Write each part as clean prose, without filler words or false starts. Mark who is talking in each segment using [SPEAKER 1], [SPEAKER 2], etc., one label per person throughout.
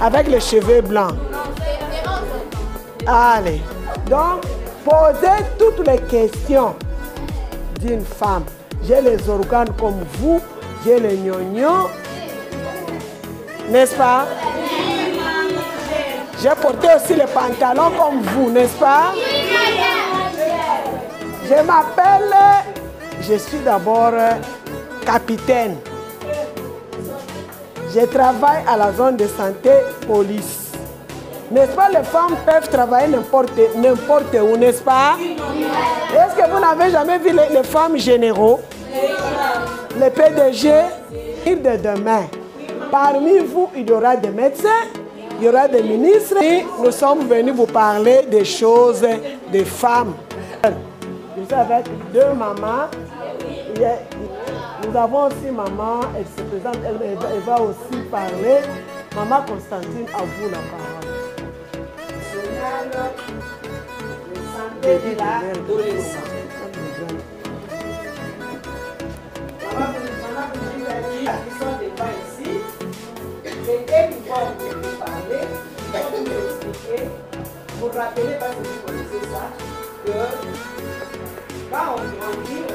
[SPEAKER 1] avec les cheveux blancs. Allez, donc posez toutes les questions d'une femme. J'ai les organes comme vous, j'ai les gnognons, n'est-ce pas? J'ai porté aussi les pantalons comme vous, n'est-ce pas? Je m'appelle, je suis d'abord capitaine. Je travaille à la zone de santé police. N'est-ce pas, les femmes peuvent travailler n'importe où, n'est-ce pas? Est-ce que vous n'avez jamais vu les femmes généraux? Les PDG? De demain. Parmi vous, il y aura des médecins, il y aura des ministres. Et nous sommes venus vous parler des choses des femmes. Je suis avec deux mamans. Nous avons aussi maman, elle se présente, elle va aussi parler. Maman Constantine, à vous la parole. Le santé de l'adolescent. Maman, qui sont devant ici, c'est elles qui vont vous parler, qui vont vous expliquer. Vous vous rappelez, parce que vous connaissez ça, que quand on grandit,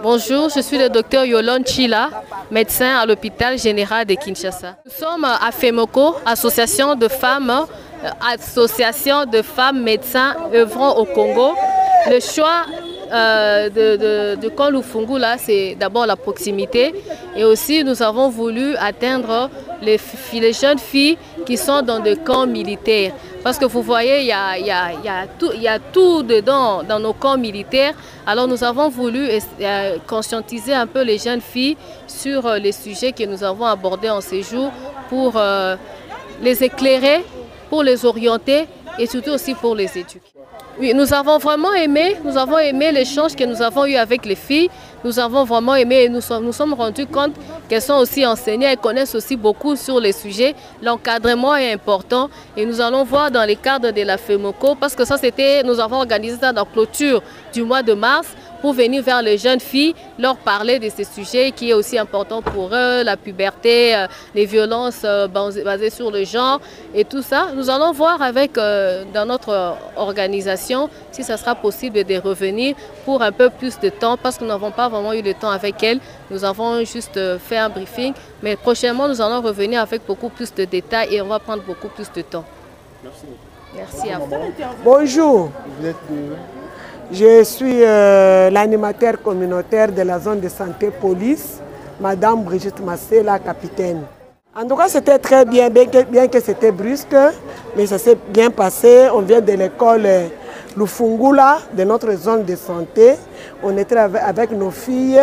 [SPEAKER 2] Bonjour, je suis le docteur Yolande Chila, médecin à l'hôpital général de Kinshasa. Nous sommes à FEMOCO, association de femmes médecins œuvrant au Congo. Le choix de Kolufungu, là, c'est d'abord la proximité. Et aussi, nous avons voulu atteindre les jeunes filles qui sont dans des camps militaires. Parce que vous voyez, il y a tout dedans dans nos camps militaires. Alors nous avons voulu conscientiser un peu les jeunes filles sur les sujets que nous avons abordés en séjour pour les éclairer, pour les orienter et surtout aussi pour les éduquer. Oui, nous avons vraiment aimé, l'échange que nous avons eu avec les filles. Nous avons vraiment aimé et nous sommes rendus compte qu'elles sont aussi enseignées, elles connaissent aussi beaucoup sur les sujets. L'encadrement est important et nous allons voir dans les cadres de la FEMOCO, parce que ça nous avons organisé ça dans la clôture du mois de mars, pour venir vers les jeunes filles, leur parler de ces sujets qui est aussi important pour eux, la puberté, les violences basées sur le genre et tout ça. Nous allons voir avec, dans notre organisation, si ça sera possible de revenir pour un peu plus de temps, parce que nous n'avons pas vraiment eu le temps avec elles. Nous avons juste fait un briefing, mais prochainement nous allons revenir avec beaucoup plus de détails et on va prendre beaucoup plus de temps.
[SPEAKER 3] Merci.
[SPEAKER 2] Merci à vous.
[SPEAKER 1] Bonjour.
[SPEAKER 3] Vous êtes
[SPEAKER 1] Je suis l'animateur communautaire de la zone de santé police, Madame Brigitte Massé, la capitaine. En tout cas, c'était très bien, bien que c'était brusque, mais ça s'est bien passé. On vient de l'école Lufungula, de notre zone de santé. On était avec nos filles.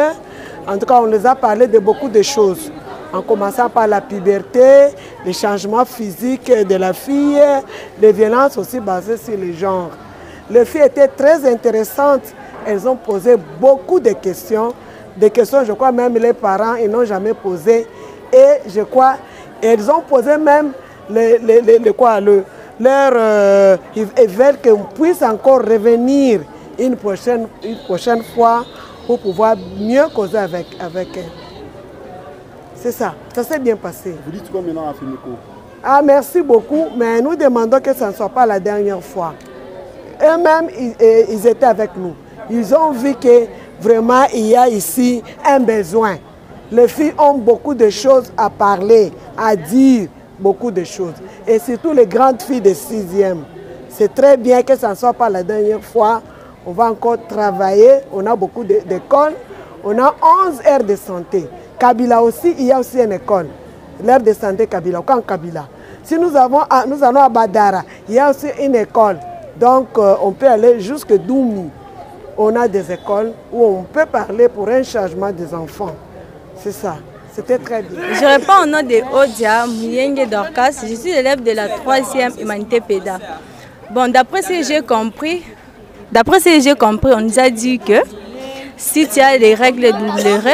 [SPEAKER 1] En tout cas, on les a parlé de beaucoup de choses. En commençant par la puberté, les changements physiques de la fille, les violences aussi basées sur le genre. Les filles étaient très intéressantes. Elles ont posé beaucoup de questions. Des questions, je crois même les parents, ils n'ont jamais posé. Et je crois, elles ont posé même ils veulent qu'on puisse encore revenir une prochaine fois pour pouvoir mieux causer avec elles. C'est ça, ça s'est bien passé.
[SPEAKER 3] Vous dites quoi maintenant à FEMOCO?
[SPEAKER 1] Ah, merci beaucoup, mais nous demandons que ça ne soit pas la dernière fois. Eux-mêmes, ils étaient avec nous. Ils ont vu que vraiment il y a ici un besoin. Les filles ont beaucoup de choses à parler, à dire, beaucoup de choses. Et surtout les grandes filles de 6e. C'est très bien que ça ne soit pas la dernière fois. On va encore travailler. On a beaucoup d'écoles. On a 11 aires de santé. Kabila aussi, il y a aussi une école. L'aire de santé Kabila, au camp Kabila. Si nous allons à Badara, il y a aussi une école. Donc, on peut aller jusqu'à Doumi. On a des écoles où on peut parler pour un changement des enfants. C'est ça. C'était très bien.
[SPEAKER 4] Je réponds au nom de Odia Mouyenge Dorcas. Je suis élève de la 3e humanité PEDA. Bon, d'après ce que j'ai compris, on nous a dit que si tu as les règles douloureuses,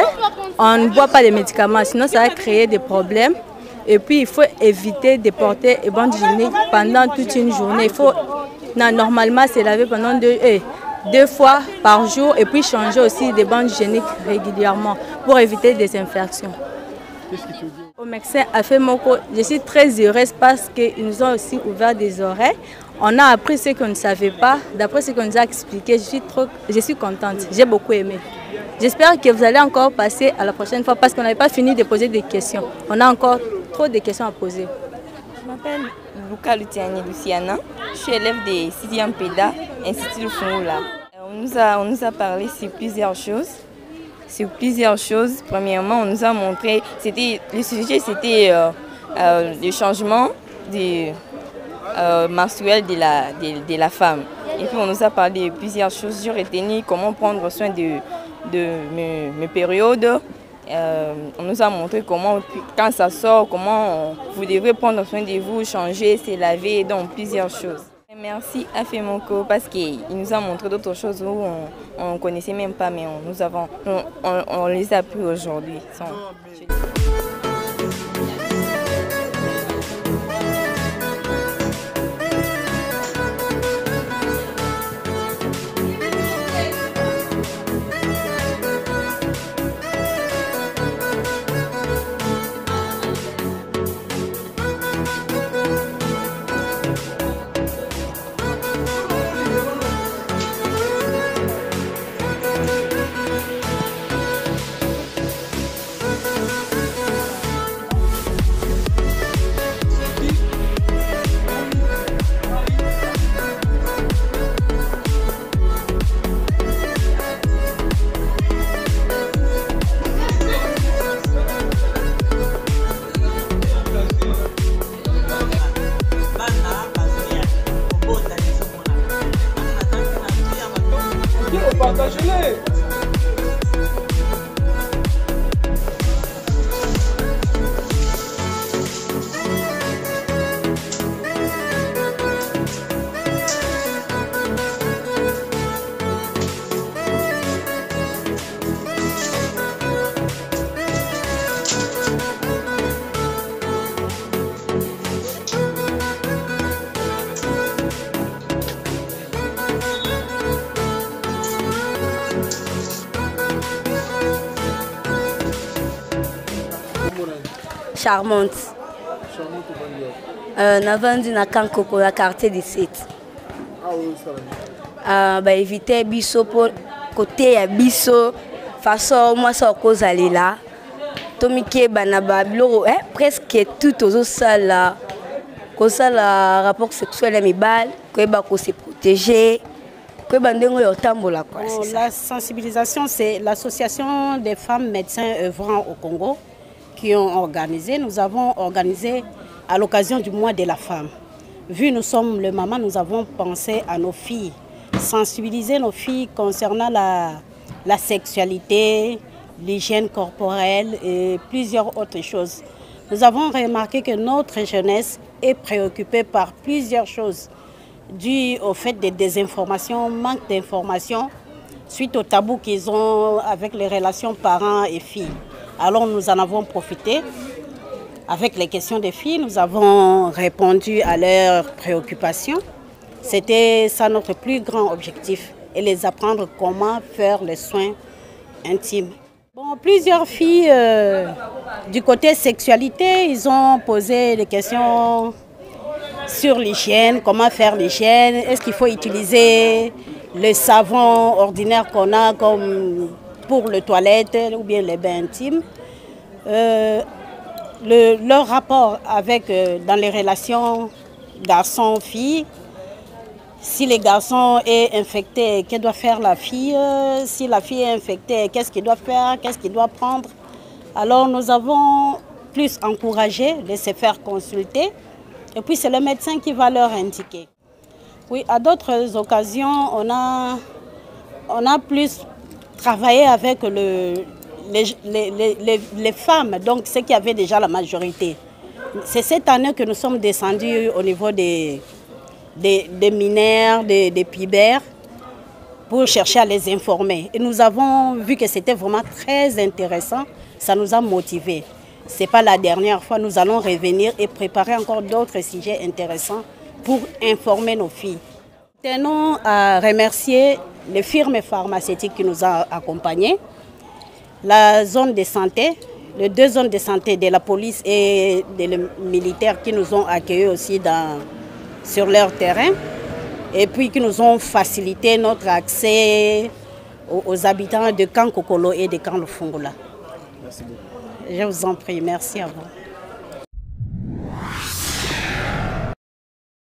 [SPEAKER 4] on ne boit pas les médicaments, sinon ça va créer des problèmes. Et puis, il faut éviter de porter une bande hygiénique pendant toute une journée. Il faut normalement se laver pendant 2 fois par jour et puis changer aussi des bandes hygiéniques régulièrement pour éviter des infections.
[SPEAKER 3] Qu'est-ce que tu veux dire?
[SPEAKER 4] Au médecin à FEMOCO, je suis très heureuse parce qu'ils nous ont aussi ouvert des oreilles. On a appris ce qu'on ne savait pas. D'après ce qu'on nous a expliqué, je suis contente. J'ai beaucoup aimé. J'espère que vous allez encore passer à la prochaine fois parce qu'on n'avait pas fini de poser des questions. On a encore trop de questions à poser.
[SPEAKER 5] Je m'appelle Luca Lutiani Luciana. Je suis élève de 6e PEDA, Institut Lufungula. On nous a parlé sur plusieurs choses. Premièrement, on nous a montré, le sujet c'était le changement menstruel de la femme. Et puis on nous a parlé de plusieurs choses. J'ai retenu comment prendre soin de mes périodes. On nous a montré comment, quand ça sort, comment vous devrez prendre soin de vous, changer, se laver, donc plusieurs choses. Merci à FEMOCO parce qu'il nous a montré d'autres choses où on ne connaissait même pas, mais on les a appris aujourd'hui.
[SPEAKER 6] Charmante.
[SPEAKER 3] Charmante au Bandia.
[SPEAKER 6] Navandi na Kankoko, la quartier 17.
[SPEAKER 3] Ah oui, ça va.
[SPEAKER 6] Éviter biso pour côté ya biso façon moi ça cause aller là. Tomike banaba biloko presque tout aux sala. Cause la rapport sexuel et mibal, que ba ko se protéger.
[SPEAKER 7] La sensibilisation, c'est l'association des femmes médecins œuvrant au Congo qui ont organisé. Nous avons organisé à l'occasion du mois de la femme. Vu nous sommes le maman, nous avons pensé à nos filles, sensibiliser nos filles concernant la sexualité, l'hygiène corporelle et plusieurs autres choses. Nous avons remarqué que notre jeunesse est préoccupée par plusieurs choses, dû au fait des désinformations, manque d'informations, suite au tabou qu'ils ont avec les relations parents et filles. Alors nous en avons profité. Avec les questions des filles, nous avons répondu à leurs préoccupations. C'était ça notre plus grand objectif, et les apprendre comment faire les soins intimes. Bon, plusieurs filles du côté sexualité, ils ont posé des questions sur l'hygiène, comment faire l'hygiène, est-ce qu'il faut utiliser le savon ordinaire qu'on a comme pour les toilettes ou bien les bains intimes. Leur rapport avec dans les relations garçon-fille, si les garçons est infecté, que doit faire la fille? Si la fille est infectée, qu'est-ce qu'il doit faire? Qu'est-ce qu'il doit prendre? Alors nous avons plus encouragé de se faire consulter. Et puis c'est le médecin qui va leur indiquer. Oui, à d'autres occasions, on a plus travaillé avec les femmes, donc ceux qui avaient déjà la majorité. C'est cette année que nous sommes descendus au niveau des mineurs, des pibères, pour chercher à les informer. Et nous avons vu que c'était vraiment très intéressant, ça nous a motivés. Ce n'est pas la dernière fois, nous allons revenir et préparer encore d'autres sujets intéressants pour informer nos filles. Tenons à remercier les firmes pharmaceutiques qui nous ont accompagnés, la zone de santé, les 2 zones de santé de la police et des militaires qui nous ont accueillis aussi sur leur terrain et puis qui nous ont facilité notre accès aux habitants de Kankokolo et de Kanlufungula.
[SPEAKER 3] Merci beaucoup.
[SPEAKER 7] Je vous en prie, merci à vous.